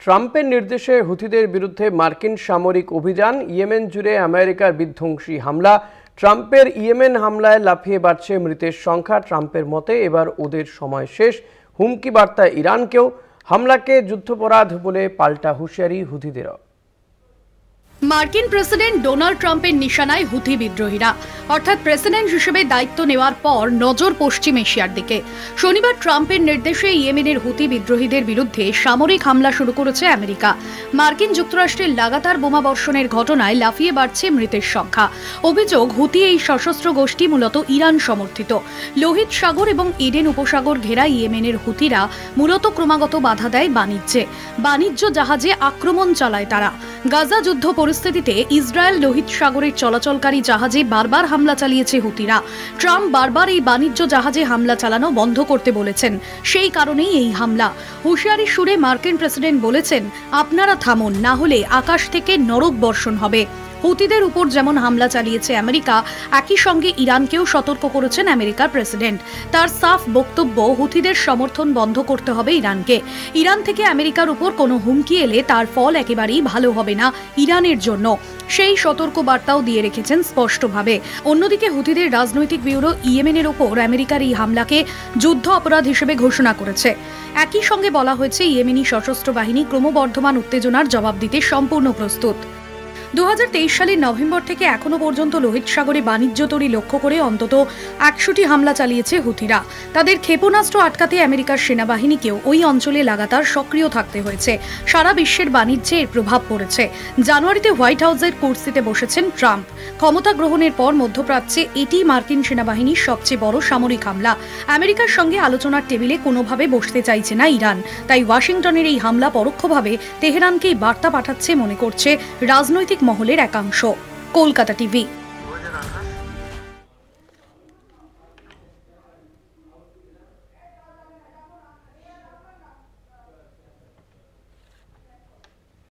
ট্রাম্পের নির্দেশে হুথিদের বিরুদ্ধে মার্কিন সামরিক অভিযান, ইয়েমেন জুড়ে আমেরিকার বিধ্বংসী হামলা। ট্রাম্পের ইয়েমেন হামলায় লাফিয়ে বাড়ছে মৃতের সংখ্যা। ট্রাম্পের মতে এবার ওদের সময় শেষ। হুমকি বার্তা ইরানকেও। হামলাকে যুদ্ধাপরাধ বলে পাল্টা হুঁশিয়ারি হুথিদেরও। মার্কিন প্রেসিডেন্ট ডোনাল্ড ট্রাম্পের নিশানায় হুথি বিদ্রোহীরা। অর্থাৎ প্রেসিডেন্ট হিসেবে দায়িত্ব নেওয়ার পর নজর পশ্চিম এশিয়ার দিকে। শনিবার ট্রাম্পের নির্দেশে ইয়েমেনের হুথি বিদ্রোহীদের বিরুদ্ধে সামরিক হামলা শুরু করেছে আমেরিকা। মার্কিন যুক্তরাষ্ট্রের লাগাতার বোমাবর্ষণের ঘটনায় লাফিয়ে বাড়ছে মৃতের সংখ্যা। অভিযোগ, হুথি এই সশস্ত্র গোষ্ঠী মূলত ইরান সমর্থিত। লোহিত সাগর এবং এডেন উপসাগর ঘেরা ইয়েমেনের হুথিরা মূলত ক্রমাগত বাধা দেয় বাণিজ্য জাহাজে আক্রমণ চালায় তারা। গাজা যুদ্ধ পরিস্থিতিতে ইসরায়েল লোহিত সাগরের চলাচলকারী জাহাজে বারবার হামলা চালিয়েছে হুথিরা। ট্রাম্প বারবার এই বাণিজ্য জাহাজে হামলা চালানো বন্ধ করতে বলেছেন। সেই কারণেই এই হামলা। হুঁশিয়ারির সুরে মার্কিন প্রেসিডেন্ট বলেছেন, আপনারা থামুন, না হলে আকাশ থেকে নরক বর্ষণ হবে। হুথিদের উপর যেমন হামলা চালিয়েছে আমেরিকা, একই সঙ্গে ইরানকেও সতর্ক করেছেন আমেরিকার প্রেসিডেন্ট। তার সাফ বক্তব্য, হুথিদের সমর্থন বন্ধ করতে হবে ইরানকে। ইরান থেকে আমেরিকার উপর কোনো হুমকি এলে তার ফল একেবারেই ভালো হবে না ইরানের জন্য। সেই সতর্ক বার্তাও দিয়ে রেখেছেন স্পষ্টভাবে। অন্যদিকে হুথিদের রাজনৈতিক ব্যুরো ইয়েমেনের ওপর আমেরিকার এই হামলাকে যুদ্ধ অপরাধ হিসেবে ঘোষণা করেছে। একই সঙ্গে বলা হয়েছে, ইয়েমেনি সশস্ত্র বাহিনী ক্রমবর্ধমান উত্তেজনার জবাব দিতে সম্পূর্ণ প্রস্তুত। 2023 সালের নভেম্বর থেকে এখনো পর্যন্ত লোহিত সাগরে বাণিজ্য তরী লক্ষ্য করে অন্তত 100টি হামলা চালিয়েছে হুথিরা। তাদের ক্ষেপণাস্ত্র আটকাতে আমেরিকার সেনাবাহিনীকেও ওই অঞ্চলে লাগাতার সক্রিয় থাকতে হয়েছে। সারা বিশ্বের বাণিজ্যে এর প্রভাব পড়েছে। জানুয়ারিতে হোয়াইট হাউসের কুর্সিতে বসেছেন ট্রাম্প। ক্ষমতা গ্রহণের পর মধ্যপ্রাচ্যে এটি মার্কিন সেনাবাহিনীর সবচেয়ে বড় সামরিক হামলা। আমেরিকার সঙ্গে আলোচনার টেবিলে কোনোভাবে বসতে চাইছে না ইরান। তাই ওয়াশিংটনের এই হামলা পরোক্ষভাবে তেহরানকেই বার্তা পাঠাচ্ছে মনে করছে রাজনৈতিক মহলের একাংশ। কলকাতা টিভি।